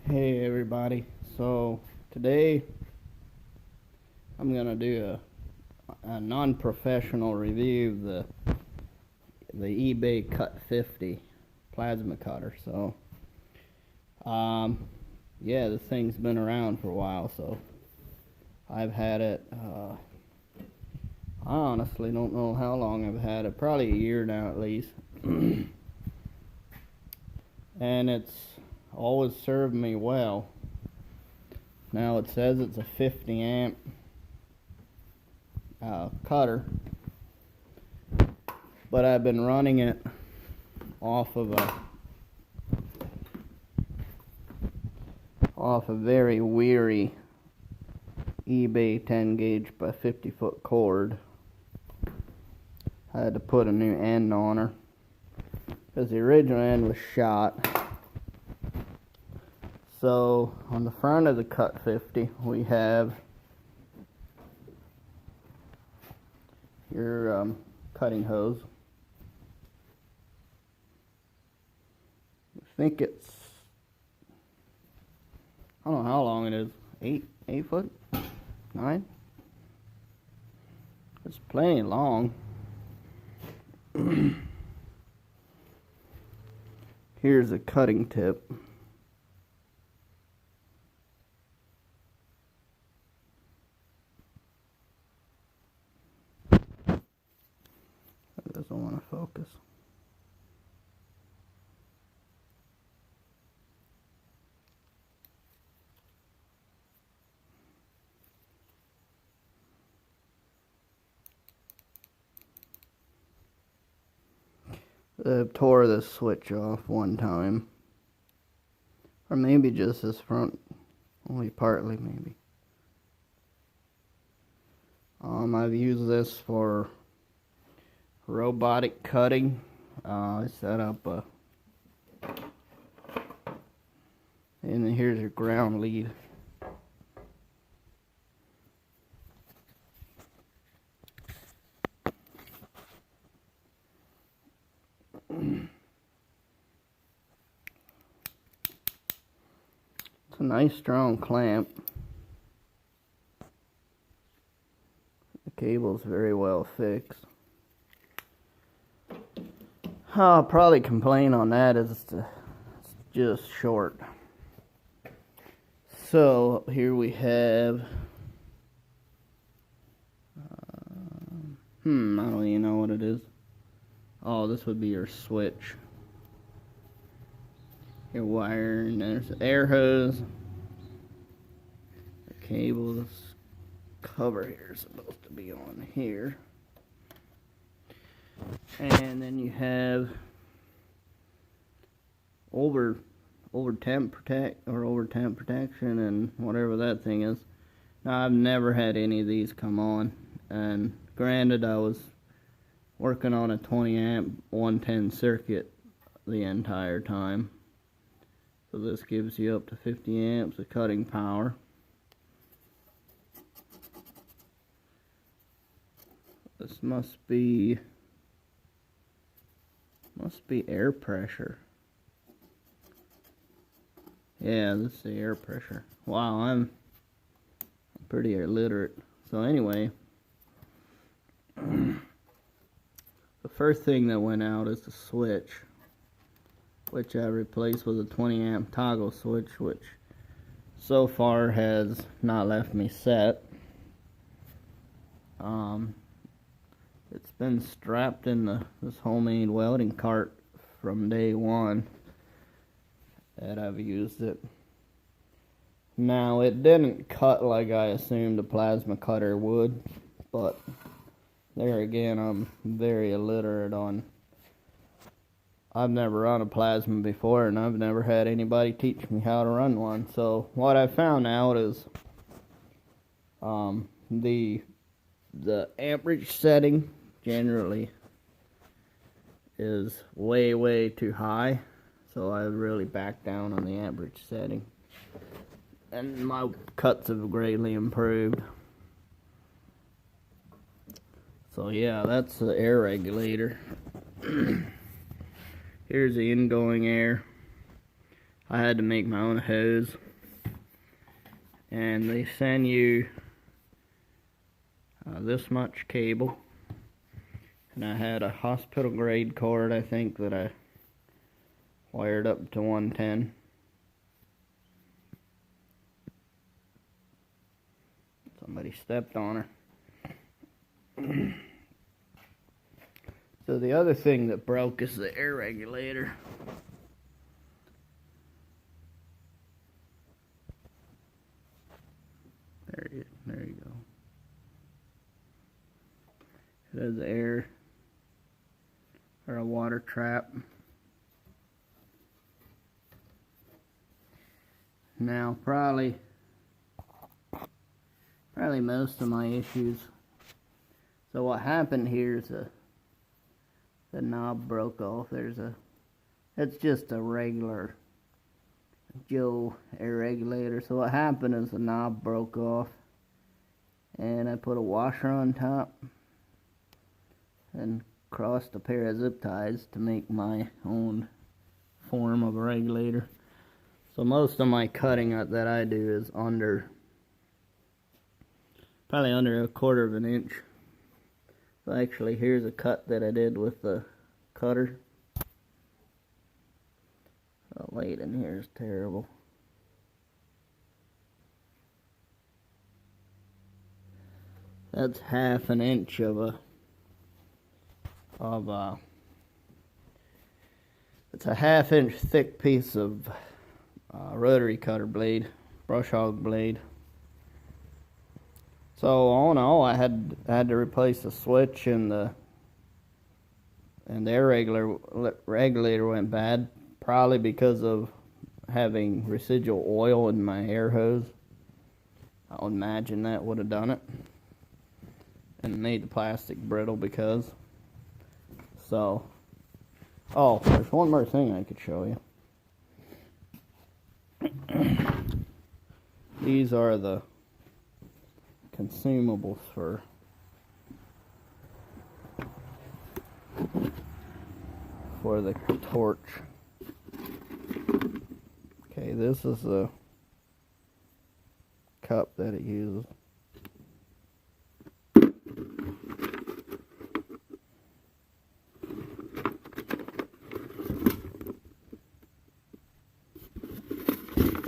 Hey everybody, so today I'm gonna do a non-professional review of the eBay cut50 plasma cutter. So yeah, this thing's been around for a while, so I've had it. I honestly don't know how long I've had it, probably a year now at least. And it's always served me well. Now it says it's a 50 amp cutter, but I've been running it off of a very weary eBay 10 gauge by 50 foot cord. I had to put a new end on her because the original end was shot. So on the front of the cut50 we have your cutting hose. I think it's, I don't know how long it is, 8 foot, 9. It's plenty long. Here's a cutting tip. It doesn't want to focus. I tore this switch off one time, or maybe just this front, only partly maybe. I've used this for robotic cutting. I set up and here's your ground lead. It's a nice strong clamp. The cable's very well fixed. I'll probably complain on that is it's just short. So here we have I don't even know what it is. Oh, this would be your switch. Your wire, and there's the air hose. The cable, this cover here is supposed to be on here. And then you have over temp protection and whatever that thing is. Now I've never had any of these come on, and granted I was working on a 20 amp 110 circuit the entire time. So this gives you up to 50 amps of cutting power. This must be air pressure. Yeah, this is the air pressure. Wow, I'm pretty illiterate. So anyway, the first thing that went out is the switch, which I replaced with a 20 amp toggle switch, which so far has not left me set. It's been strapped in this homemade welding cart from day one that I've used it. Now it didn't cut like I assumed a plasma cutter would, but there again I'm very illiterate on. I've never run a plasma before, and I've never had anybody teach me how to run one. So what I found out is the amperage setting generally is way too high, so I really backed down on the amperage setting, and my cuts have greatly improved. So yeah, that's the air regulator. Here's the ingoing air. I had to make my own hose, and they send you this much cable, and I had a hospital grade cord, I think, that I wired up to 110. Somebody stepped on her. So the other thing that broke is the air regulator. There you go. It has air, or a water trap. Now probably most of my issues. So what happened here is the knob broke off. It's just a regular Joe air regulator. So what happened is the knob broke off, and I put a washer on top and crossed a pair of zip ties to make my own form of a regulator. So most of my cutting that I do is probably under 1/4 of an inch. So actually, here's a cut that I did with the cutter. The light in here is terrible. That's 1/2 inch it's a 1/2 inch thick piece of rotary cutter blade, brush hog blade. So all in all, I had to replace the switch, and the air regulator went bad, probably because of having residual oil in my air hose. I would imagine that would have done it, and made the plastic brittle because. So, oh, there's one more thing I could show you. These are the consumables for the torch. Okay, this is the cup that it uses.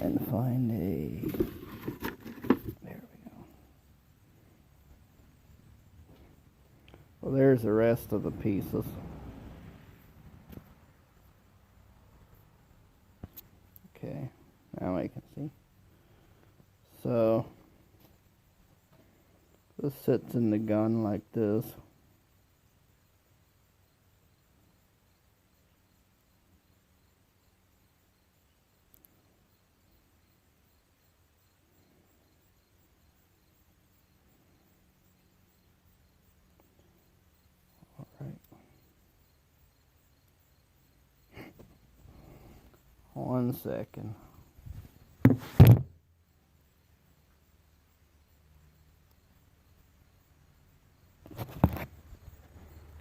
And find there we go. Well, there's the rest of the pieces. Okay, now I can see. So this sits in the gun like this. One second.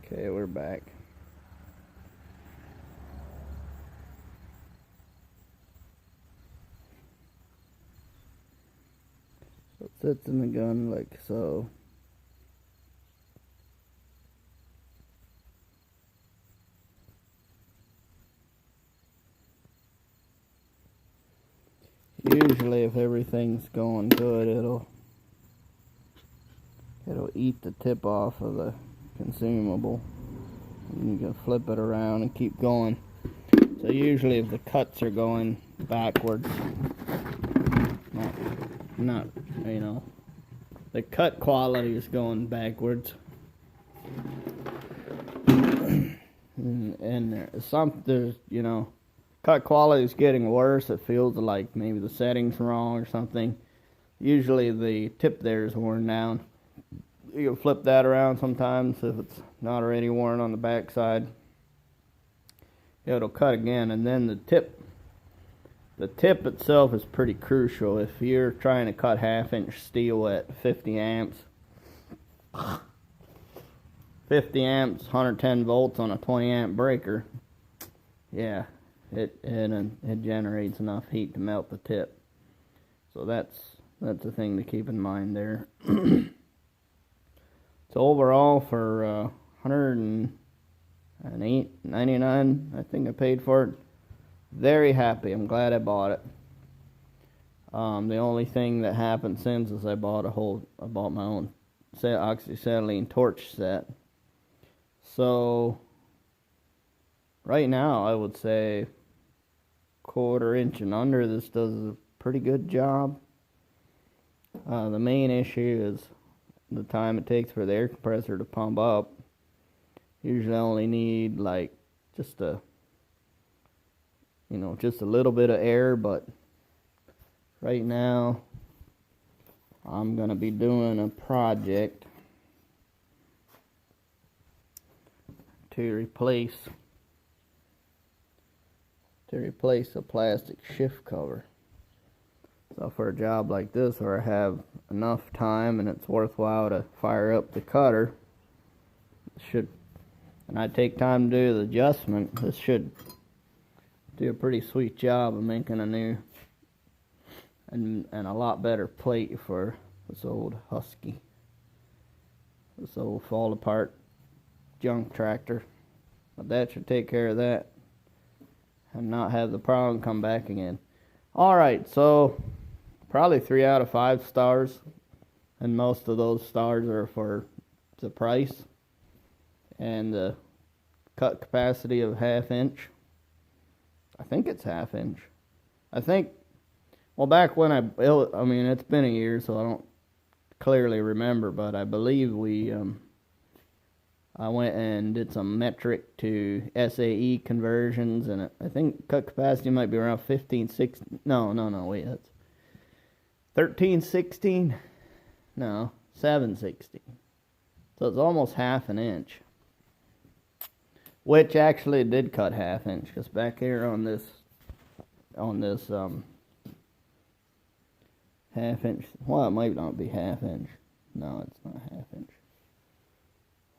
Okay, we're back. So it sits in the gun like so. Usually if everything's going good, it'll eat the tip off of the consumable, and you can flip it around and keep going. So usually if the cuts are going backwards, not you know, the cut quality is going backwards, and there's you know, cut quality is getting worse. It feels like maybe the setting's wrong or something. Usually the tip there is worn down. You can flip that around sometimes if it's not already worn on the back side. It'll cut again, and then the tip itself is pretty crucial. If you're trying to cut 1/2 inch steel at 50 amps, 110 volts on a 20 amp breaker, yeah, it generates enough heat to melt the tip. So that's a thing to keep in mind there. So overall, for $108.99, I think I paid for it. Very happy. I'm glad I bought it. The only thing that happened since is I bought my own oxyacetylene torch set. So right now, I would say 1/4 inch and under, this does a pretty good job. The main issue is the time it takes for the air compressor to pump up. Usually I only need like just a little bit of air, but right now I'm gonna be doing a project to replace a plastic shift cover. So for a job like this, where I have enough time and it's worthwhile to fire up the cutter, and I take time to do the adjustment, this should do a pretty sweet job of making a new and a lot better plate for this old Husky, this old fall apart junk tractor. But that should take care of that and not have the problem come back again. Alright, so probably 3 out of 5 stars, and most of those stars are for the price and the cut capacity of 1/2 inch. I think it's 1/2 inch. I think, well, back when I mean, it's been a year, so I don't clearly remember, but I believe I went and did some metric to SAE conversions, and I think cut capacity might be around 15, 16, no, wait, that's 13/16, no, 7/16. So it's almost 1/2 inch, which actually did cut 1/2 inch, because back here on this 1/2 inch, well, it might not be 1/2 inch. No, it's not 1/2 inch.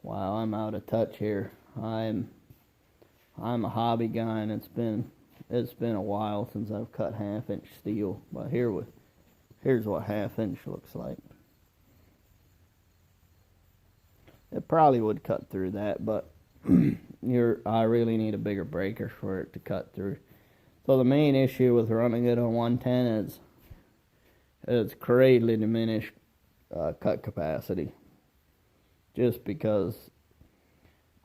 Wow, I'm out of touch here. I'm a hobby guy, and it's been a while since I've cut 1/2 inch steel. But here's what 1/2 inch looks like. It probably would cut through that, but I really need a bigger breaker for it to cut through. So the main issue with running it on 110 is it's greatly diminished cut capacity. Just because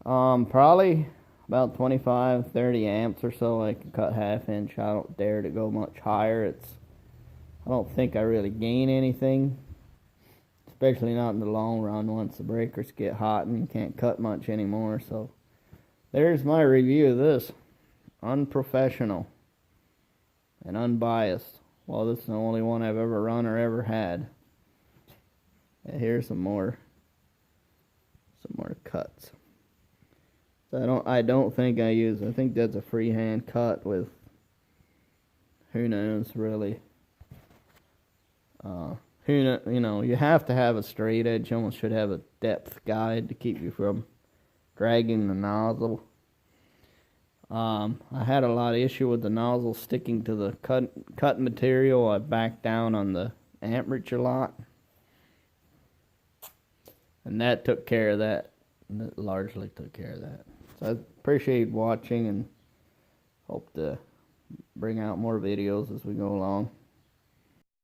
probably about 25-30 amps or so I can cut 1/2 inch. I don't dare to go much higher. I don't think I really gain anything, especially not in the long run once the breakers get hot and you can't cut much anymore. So there's my review of this. Unprofessional and unbiased. Well, this is the only one I've ever run or ever had. And here's some more cuts. So I don't think I think that's a freehand cut with, who knows really. You have to have a straight edge. You almost should have a depth guide to keep you from dragging the nozzle. I had a lot of issue with the nozzle sticking to the cut material. I backed down on the amperage a lot, and that took care of that. That largely took care of that. So I appreciate watching and hope to bring out more videos as we go along.